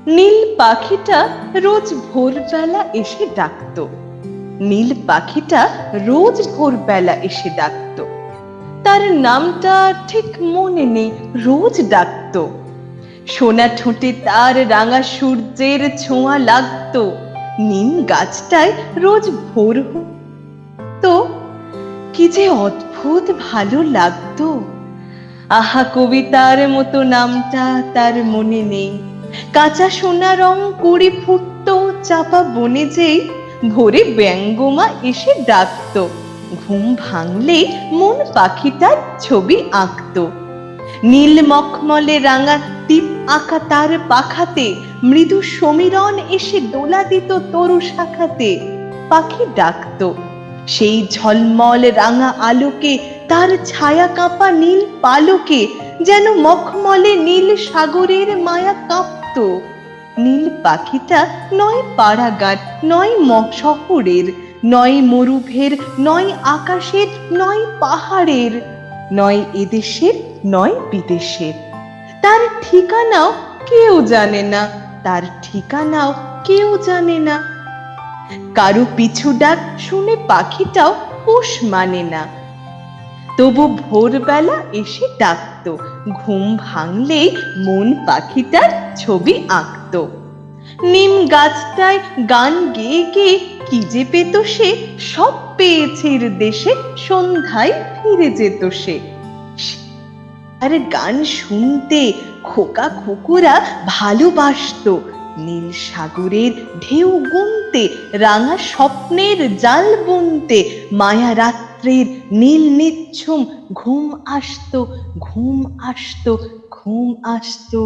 নীল পাখিটা রোজ ভোরবেলা এসে ডাকতো। নীল পাখিটা রোজ ভোরবেলা এসে ডাকতো। তার নামটা ঠিক মনে নেই, রোজ ডাকতো। সোনা ঠোঁটে তার রাঙা সূর্যের ছোঁয়া লাগতো। নিম গাছটায় রোজ ভোর হতো। কি যে অদ্ভুত ভালো লাগতো। আহা, কবিতার মতো নামটা তার মনে নেই। কাঁচা সোনা রং কুড়ি ফুটতো চাপা বনে যেই, ভোরে ব্যঙ্গমা এসে ডাকতো। ঘুম ভাঙলেই মন পাখিটার ছবি আঁকতো। নীল মখমলে রাঙা টিপ আঁকা তার পাখাতে, মৃদু সমীরণ এসে দোলা দিত তরু শাখাতে। পাখি ডাকতো। সেই ঝলমল রাঙা আলোকে, তার ছায়া কাঁপা নীল পালকে, যেন মখমলে নীল সাগরের মায়া কাঁপতো। নীল পাখিটা নয় পাড়াগার, নয় শহরের, নয় মরুভের, নয় আকাশের, নয় পাহাড়ের, নয় এদেশের, নয় বিদেশের। তার ঠিকানাও কেউ জানে না, তার ঠিকানাও কেউ জানে না। কারো পিছু ডাক শুনে পাখিটাও পোষ মানে না। তবু ভোরবেলা এসে ডাকতো। ঘুম ভাঙলেই মন পাখিটার ছবি আঁকতো। নিম গাছটায় গান গেয়ে গেয়ে কি যে পেত সে, সব পেয়েছে দেশে, সন্ধ্যায় ফিরে যেত সে। আর গান শুনতে খোকা খুকুরা ভালোবাসতো। নীল সাগরের ঢেউ গুনতে, রাঙা স্বপ্নের জাল বুনতে, মায়া রাত্রির নীল নিচ্ছুম ঘুম আসতো, ঘুম আসতো, ঘুম আসতো।